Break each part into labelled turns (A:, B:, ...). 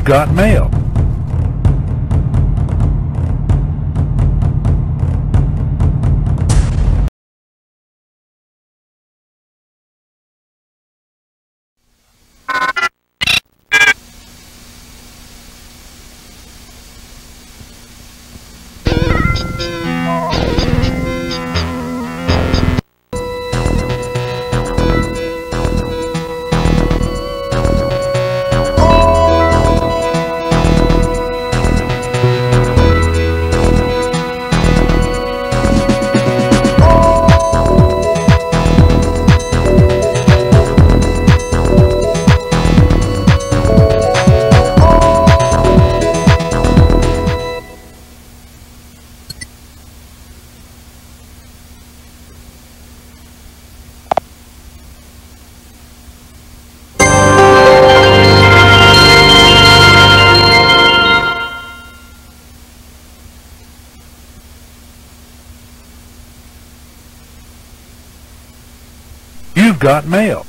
A: got mail. You've got mail.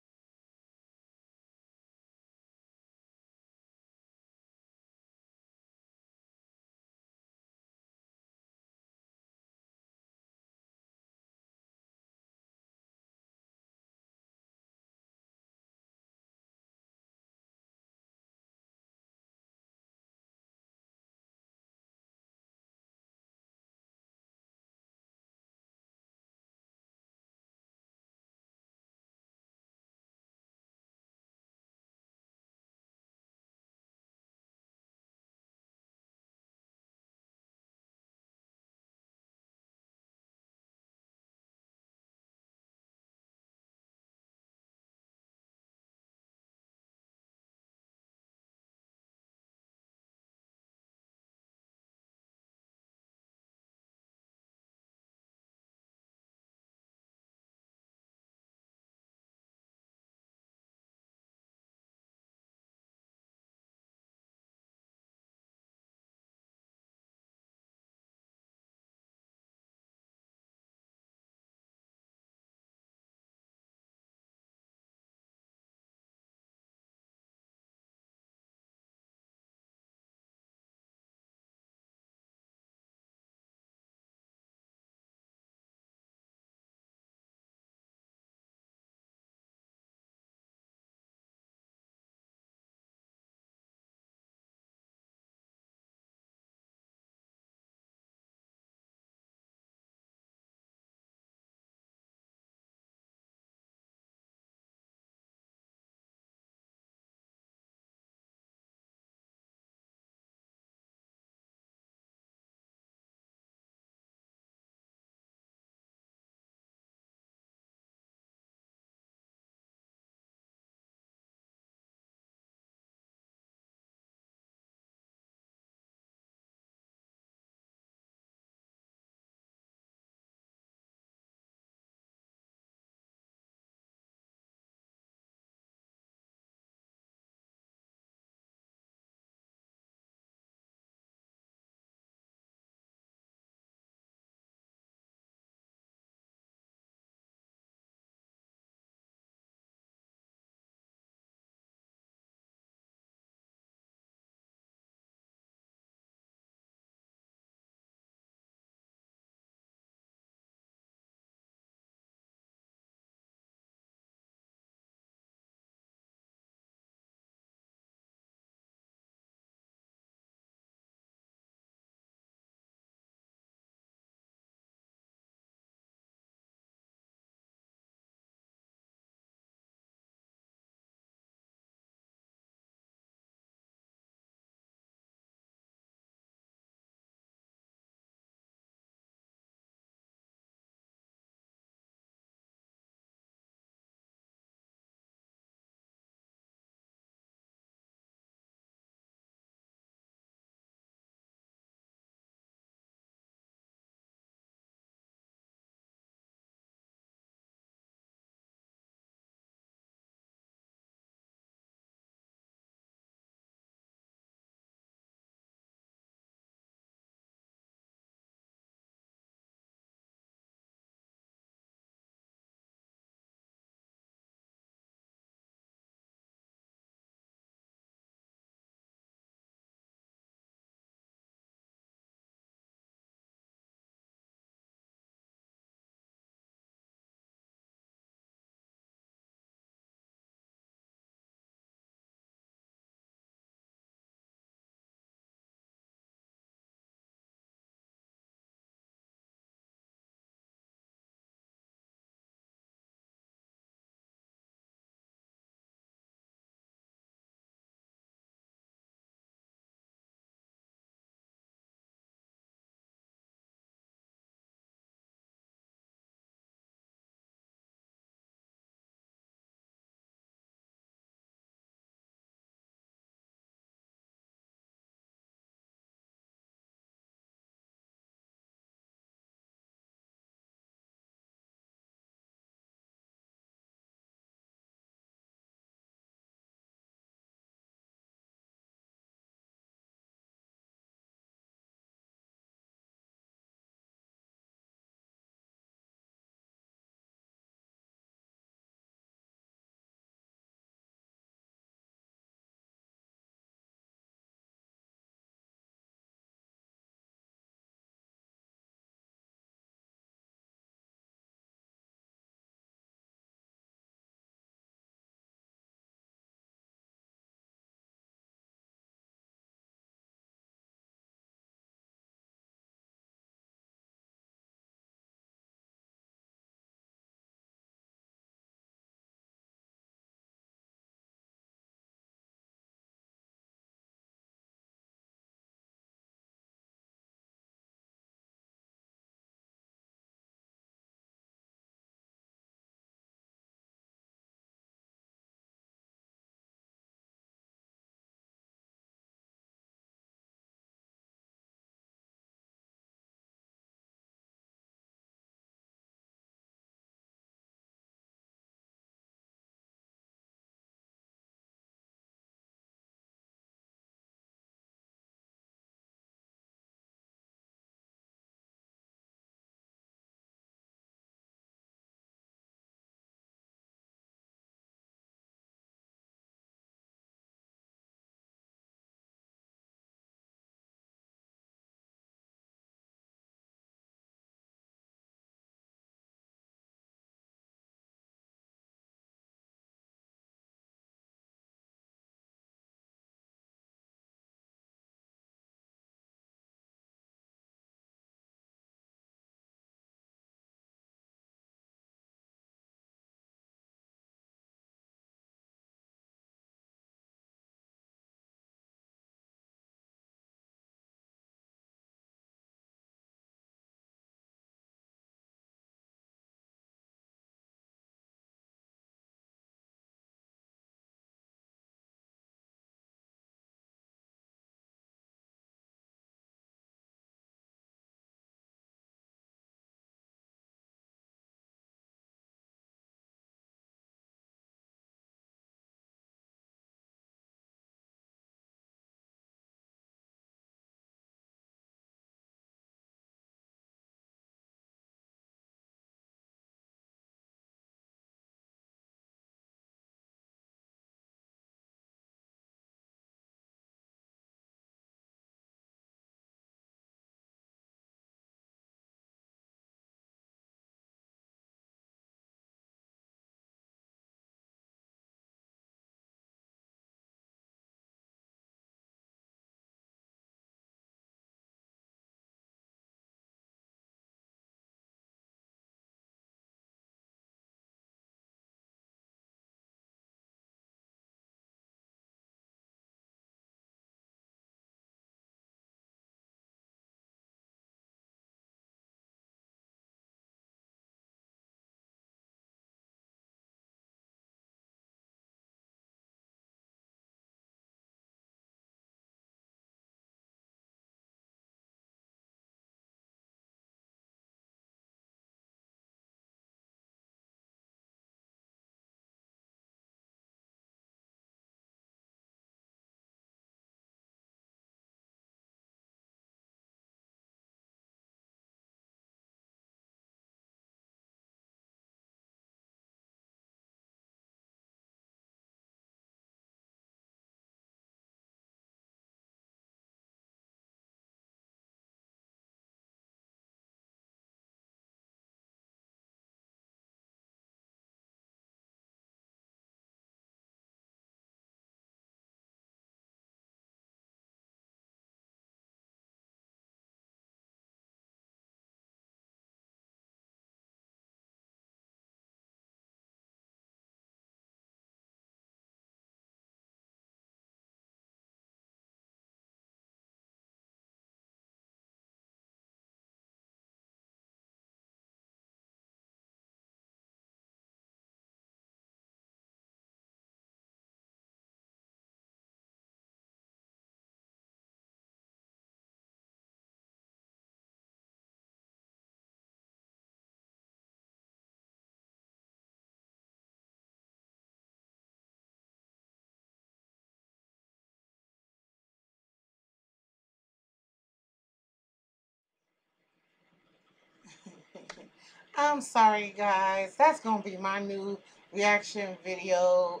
B: I'm sorry, guys. That's going to be my new reaction video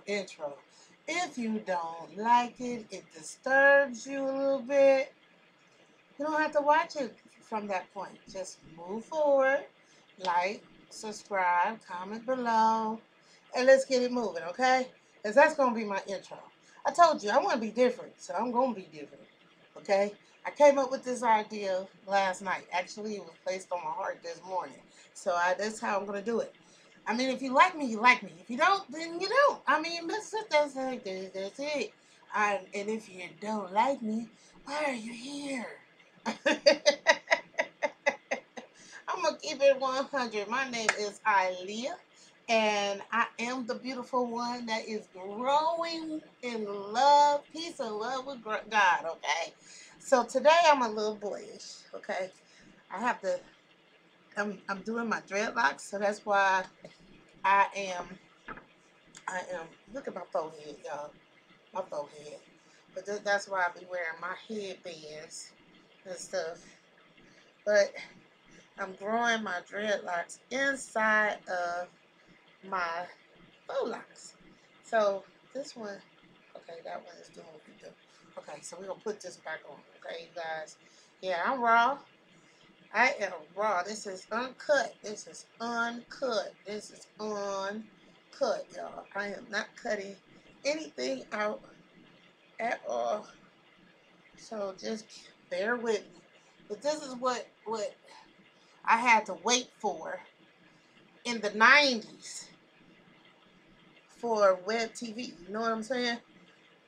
B: intro. If you don't like it, it disturbs you a little bit, you don't have to watch it from that point. Just move forward, like, subscribe, comment below, and let's get it moving, okay? Because that's going to be my intro. I told you, I want to be different, so I'm going to be different, okay? I came up with this idea last night. Actually, it was placed on my heart this morning. So that's how I'm going to do it. I mean, if you like me, you like me. If you don't, then you don't. I mean, that's it. That's it. And if you don't like me, why are you here? I'm gonna keep it 100. My name is Ilea, and I am the beautiful one that is growing in love, peace, and love with God. Okay, so today I'm a little boyish. Okay, I have to. I'm doing my dreadlocks, so that's why I am. I am. Look at my forehead, y'all. My forehead. But that's why I be wearing my headbands and stuff. But I'm growing my dreadlocks inside of my faux locks. So this one, okay, that one is doing what we do. Okay, so we're going to put this back on, okay, you guys? Yeah, I'm raw. I am raw. This is uncut. This is uncut. This is uncut, y'all. I am not cutting anything out at all. So just bear with me. But this is what I had to wait for in the 90s for web TV. You know what I'm saying?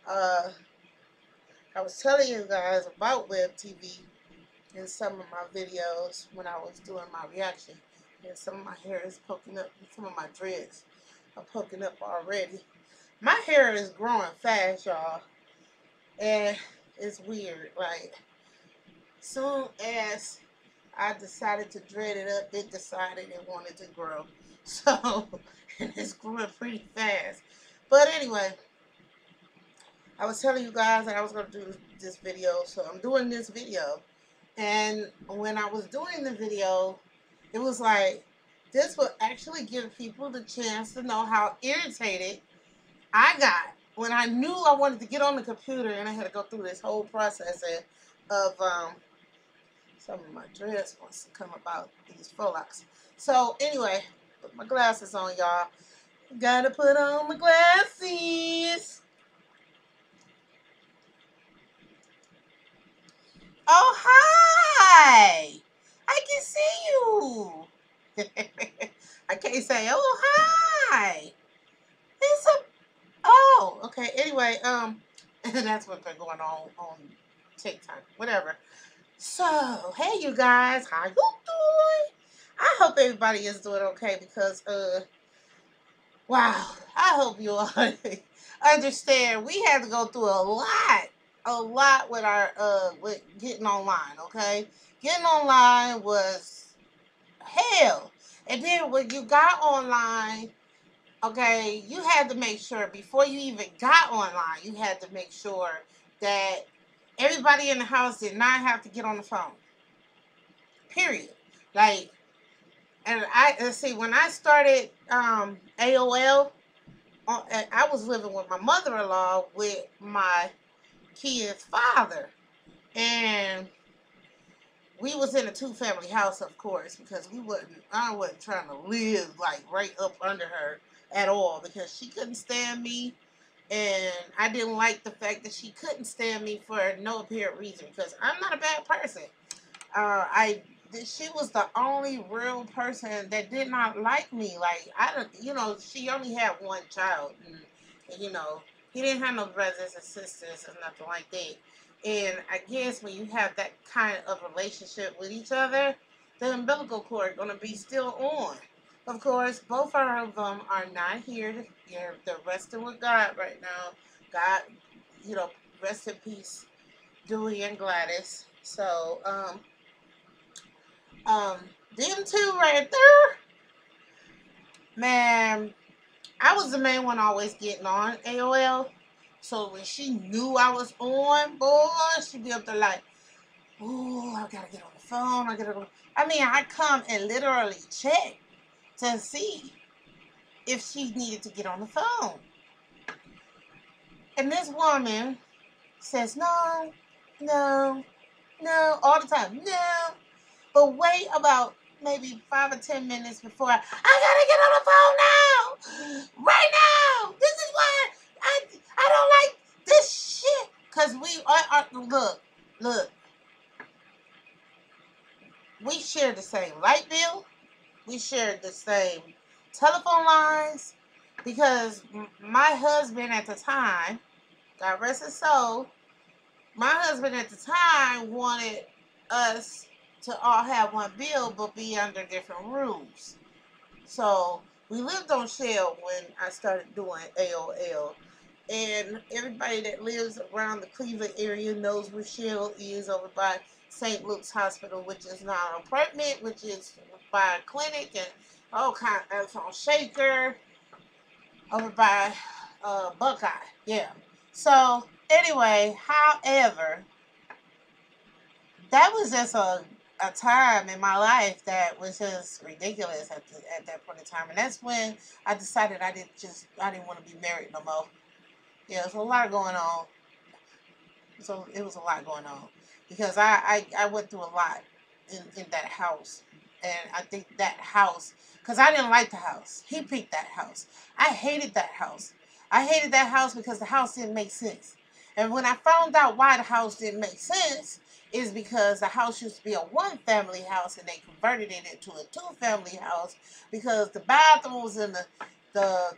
B: I was telling you guys about web TV in some of my videos when I was doing my reaction. And some of my hair is poking up. Some of my dreads are poking up already. My hair is growing fast, y'all. And it's weird. Like, soon as I decided to dread it up, it decided it wanted to grow. So, and it's growing pretty fast. But anyway, I was telling you guys that I was going to do this video. So I'm doing this video. And when I was doing the video, it was like, this will actually give people the chance to know how irritated I got when I knew I wanted to get on the computer and I had to go through this whole process of some of my dreads wants to come about these faux locks. So anyway, put my glasses on, y'all. Gotta put on my glasses. Oh, hi. I can see you. I can't say, oh, hi. It's a, oh, okay. Anyway, that's what's been going on TikTok, whatever. So, hey, you guys, how you doing? I hope everybody is doing okay because, wow, I hope you all understand. We had to go through a lot with our, with getting online, okay? Getting online was hell. And then when you got online, okay, you had to make sure before you even got online, you had to make sure that everybody in the house did not have to get on the phone. Period. Like, and let's see, when I started AOL, I was living with my mother-in-law with my kid's father, and we was in a two-family house, of course, because I wasn't trying to live like right up under her at all because she couldn't stand me, and I didn't like the fact that she couldn't stand me for no apparent reason because I'm not a bad person. She was the only real person that did not like me. Like, I don't, she only had one child, and he didn't have no brothers and sisters or nothing like that. And I guess when you have that kind of relationship with each other, the umbilical cord gonna be still on. Of course, both of them are not here. They're resting with God right now. God, rest in peace, Dewey and Gladys. So, them two right there, man, I was the main one always getting on AOL. So when she knew I was on, boy, she'd be up there like, ooh, I gotta get on the phone. I come and literally check to see if she needed to get on the phone. And this woman says, no, no, no, all the time, no. But wait about maybe 5 or 10 minutes before I gotta get on the phone now, right now. This is why I don't like this shit. Cause we are look, we share the same light bill. We shared the same telephone lines because my husband at the time, God rest his soul, my husband at the time wanted us to all have one bill but be under different rules. So we lived on Shell when I started doing AOL. And everybody that lives around the Cleveland area knows where Shell is, over by St. Luke's Hospital, which is not an apartment, which is by a clinic, and all kind of on Shaker, over by Buckeye. Yeah. So anyway, however, that was just a time in my life that was just ridiculous at that point in time. And that's when I decided I didn't want to be married no more. Yeah, there's a lot going on. So it was a lot going on because I went through a lot in that house. And I think that house, because I didn't like the house. He picked that house. I hated that house. I hated that house because the house didn't make sense. And when I found out why the house didn't make sense, is because the house used to be a one-family house and they converted it into a two-family house because the bathroom was in the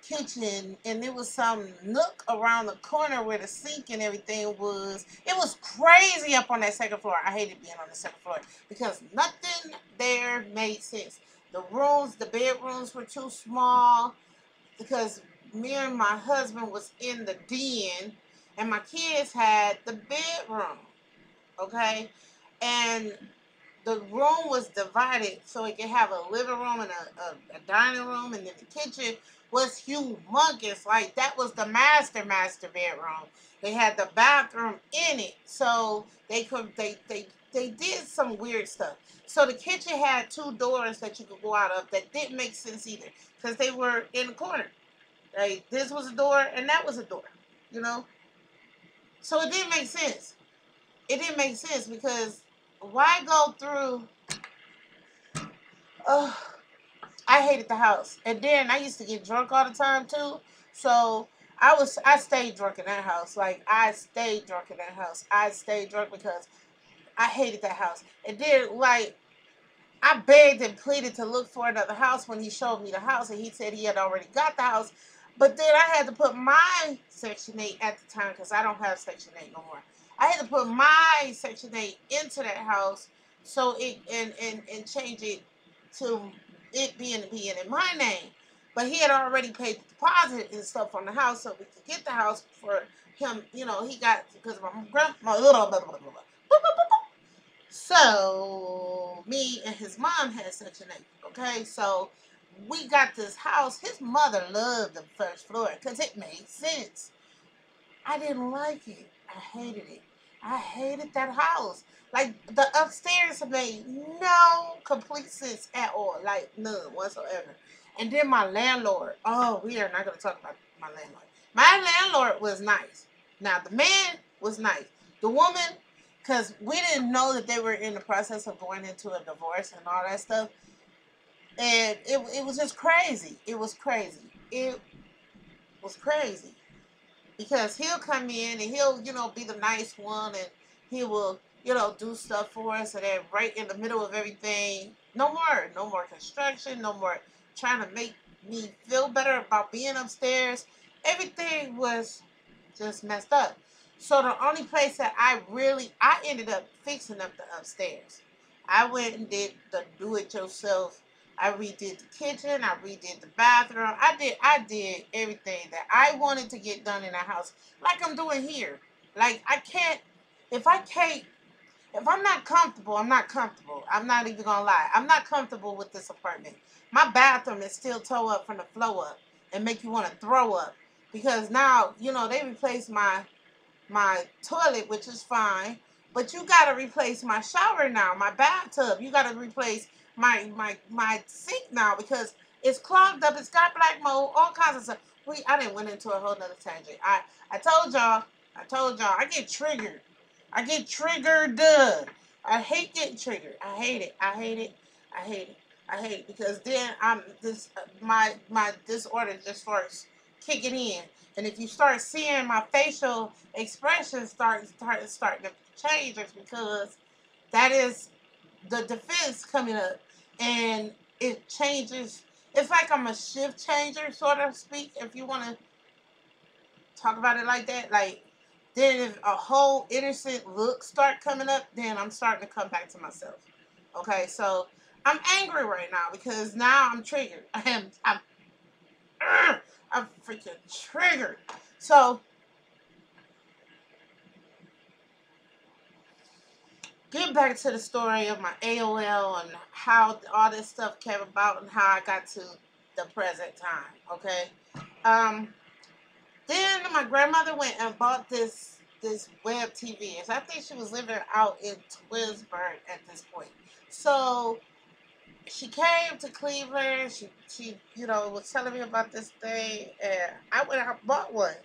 B: kitchen, and there was some nook around the corner where the sink and everything was. It was crazy up on that second floor. I hated being on the second floor because nothing there made sense. The bedrooms were too small because me and my husband was in the den and my kids had the bedroom, okay? And the room was divided so it could have a living room and a dining room, and then the kitchen was humongous. Like, that was the master bedroom. They had the bathroom in it, so they did some weird stuff. So the kitchen had two doors that you could go out of that didn't make sense either because they were in the corner. Like, this was a door and that was a door, you know? So it didn't make sense. It didn't make sense because why go through... I hated the house. And then I used to get drunk all the time too. So I stayed drunk in that house. Like, I stayed drunk in that house. I stayed drunk because I hated that house. And then, like, I begged and pleaded to look for another house when he showed me the house, and he said he had already got the house. But then I had to put my Section 8 at the time, because I don't have Section 8 no more. I had to put my Section 8 into that house so it and change it to it being in my name. But he had already paid the deposit and stuff on the house so we could get the house for him. You know, he got, because my grandma, so me and his mom had Section 8, okay? So we got this house. His mother loved the first floor because it made sense. I didn't like it. I hated it. I hated that house. Like, the upstairs made no complete sense at all. Like, none whatsoever. And then my landlord. Oh, we are not going to talk about my landlord. My landlord was nice. Now, the man was nice. The woman, because we didn't know that they were in the process of going into a divorce and all that stuff. And it was just crazy. It was crazy. It was crazy. Because he'll come in and he'll, be the nice one, and he will, do stuff for us. And then right in the middle of everything, no more construction, no more trying to make me feel better about being upstairs. Everything was just messed up. So the only place that I ended up fixing up the upstairs. I went and did the do-it-yourself. I redid the kitchen. I redid the bathroom. I did everything that I wanted to get done in the house, like I'm doing here. Like, if I'm not comfortable, I'm not comfortable. I'm not even gonna lie. I'm not comfortable with this apartment. My bathroom is still toe up from the flow up and make you want to throw up, because now, they replaced my toilet, which is fine, but you got to replace my shower now, my bathtub. You got to replace my sink now because it's clogged up. It's got black mold, all kinds of stuff. I didn't went into a whole nother tangent. I told y'all, I get triggered. I get triggered. I hate getting triggered. I hate it. I hate it. I hate it. I hate it because then my disorder just starts kicking in. And if you start seeing my facial expressions starting to change, it's because that is the defense coming up, and it changes. It's like I'm a shift changer, sort of speak, if you want to talk about it like that. Like, then if a whole innocent look start coming up, then I'm starting to come back to myself. Okay, so I'm angry right now because now I'm triggered. I'm freaking triggered. So, get back to the story of my AOL and how all this stuff came about and how I got to the present time. Okay. Then my grandmother went and bought this web TV. I think she was living out in Twinsburg at this point. So she came to Cleveland. She was telling me about this thing, and I went out and bought one.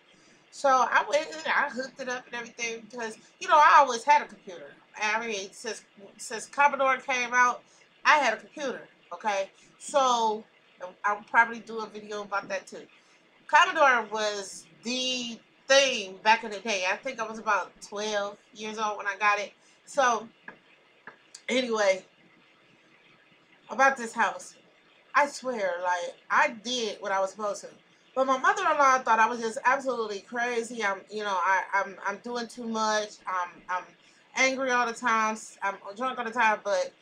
B: So I went and I hooked it up and everything because I always had a computer. I mean, since Commodore came out, I had a computer. Okay, so I'll probably do a video about that too. Commodore was the thing back in the day. I think I was about 12 years old when I got it. So anyway, about this house, I swear, like, I did what I was supposed to. But my mother-in-law thought I was just absolutely crazy. I'm doing too much. I'm angry all the time. I'm drunk all the time. But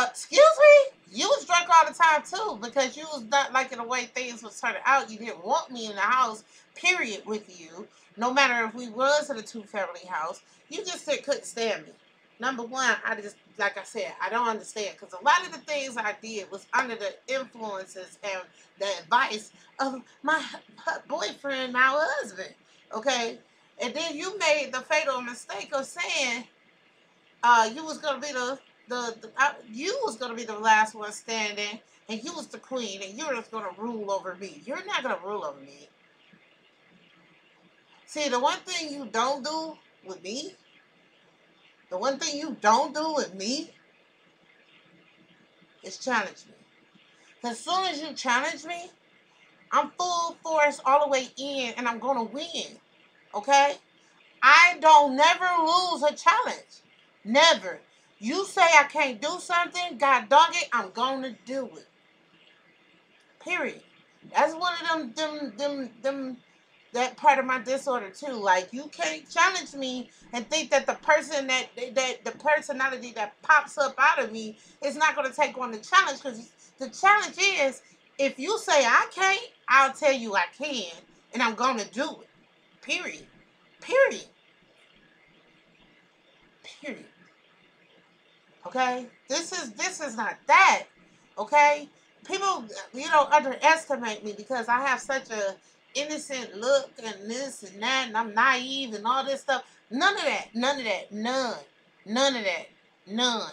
B: excuse me, you was drunk all the time too because you was not liking the way things was turning out. You didn't want me in the house, period, with you. No matter if we was in a two-family house, you just couldn't stand me. Number one, like I said, I don't understand because a lot of the things I did was under the influences and the advice of my boyfriend, now husband. Okay, and then you made the fatal mistake of saying you was gonna be you was gonna be the last one standing, and you was the queen, and you're just gonna rule over me. You're not gonna rule over me. See, the one thing you don't do with me. The one thing you don't do with me is challenge me. Because as soon as you challenge me, I'm full force all the way in and I'm going to win. Okay? I don't never lose a challenge. Never. You say I can't do something, God dog it, I'm going to do it. Period. That's one of them that part of my disorder too. Like, you can't challenge me and think that the person that the personality that pops up out of me is not going to take on the challenge, because the challenge is, if you say I can't, I'll tell you I can, and I'm going to do it. Period. Period. Period. Okay? This is not that. Okay? People, underestimate me because I have such a innocent look and this and that, and I'm naive and all this stuff. None of that. None of that. None. None of that. None.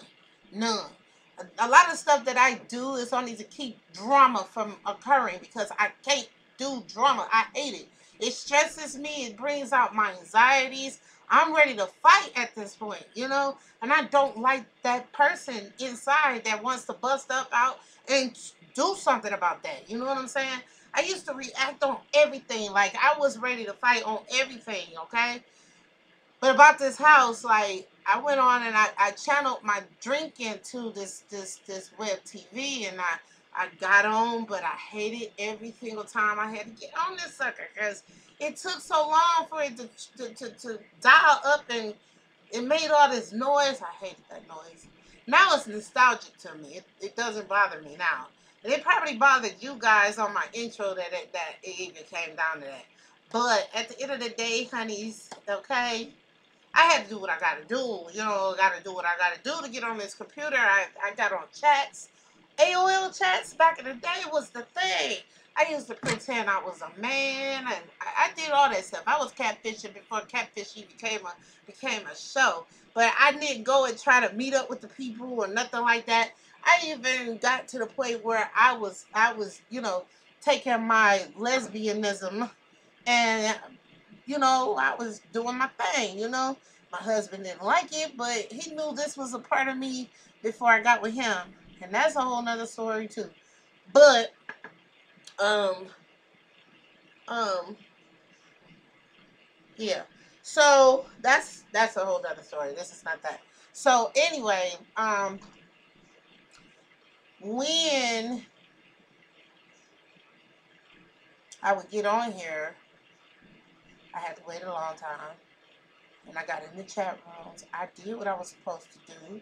B: None. A lot of stuff that I do is only to keep drama from occurring because I can't do drama. I hate it. It stresses me. It brings out my anxieties. I'm ready to fight at this point, and I don't like that person inside that wants to bust up out and do something about that. You know what I'm saying? I used to react on everything. Like, I was ready to fight on everything, okay? But about this house, like, I went on and I channeled my drinking to this web TV, and I got on, but I hated every single time I had to get on this sucker because it took so long for it to dial up, and it made all this noise. I hated that noise. Now it's nostalgic to me. It doesn't bother me now. And it probably bothered you guys on my intro that it even came down to that. But at the end of the day, honeys, okay, I had to do what I got to do. Got to do what I got to do to get on this computer. I got on chats. AOL chats back in the day was the thing. I used to pretend I was a man, and I did all that stuff. I was catfishing before catfishing became a show. But I didn't go and try to meet up with the people or nothing like that. I even got to the point where I was taking my lesbianism, and I was doing my thing. My husband didn't like it, but he knew this was a part of me before I got with him, and that's a whole nother story too. But um um yeah, so that's a whole nother story. This is not that. So anyway, when I would get on here, I had to wait a long time, and I got in the chat rooms. I did what I was supposed to do.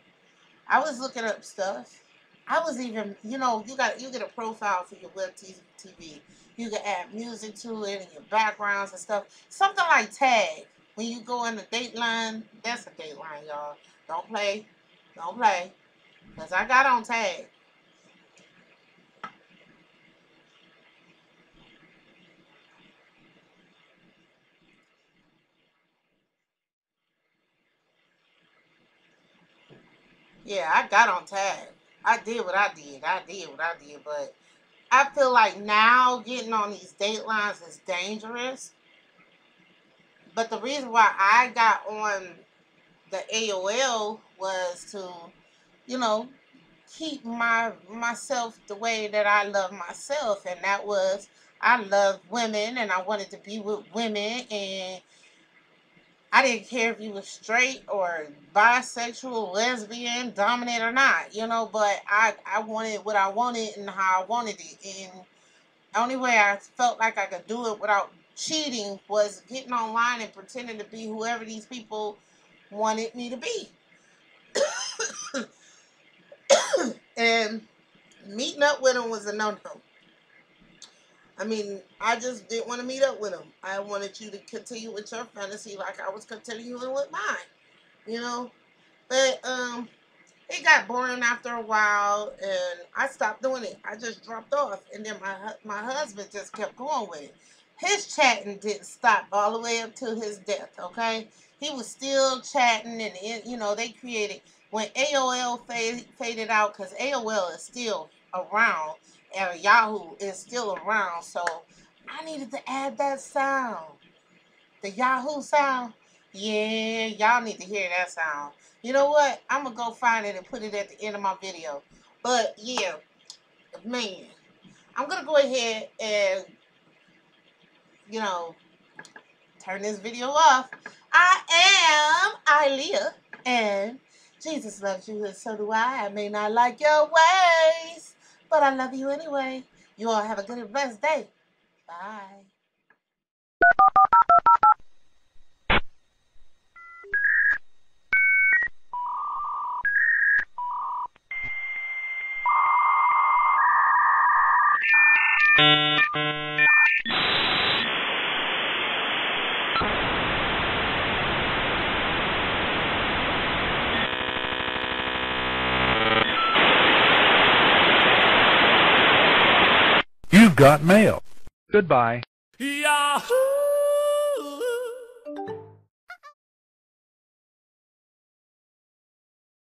B: I was looking up stuff. I was even, you get a profile for your web TV. You can add music to it and your backgrounds and stuff. Something like tag. When you go in the Dateline, that's a Dateline, y'all. Don't play. Don't play. Because I got on tag. Yeah, I got on tag. I did what I did. I did what I did. But I feel like now getting on these Datelines is dangerous. But the reason why I got on the AOL was to, you know, keep myself the way that I love myself, and that was I love women and I wanted to be with women, and I didn't care if you were straight or bisexual, lesbian, dominant or not, but I wanted what I wanted and how I wanted it, and the only way I felt like I could do it without cheating was getting online and pretending to be whoever these people wanted me to be. And meeting up with them was a no-no. I mean, I just didn't want to meet up with them. I wanted you to continue with your fantasy like I was continuing with mine, you know? But it got boring after a while, and I stopped doing it. I just dropped off, and then my husband just kept going with it. His chatting didn't stop all the way up to his death. Okay, he was still chatting, and they created when AOL faded out, because AOL is still around, and Yahoo is still around. So I needed to add that sound, the Yahoo sound. Yeah, y'all need to hear that sound. You know what? I'm going to go find it and put it at the end of my video. But, yeah, man, I'm going to go ahead and, turn this video off. I am Ilea, and Jesus loves you, and so do I. I may not like your ways, but I love you anyway. You all have a good and blessed day. Bye.
A: You've got mail. Goodbye.
C: Yahoo!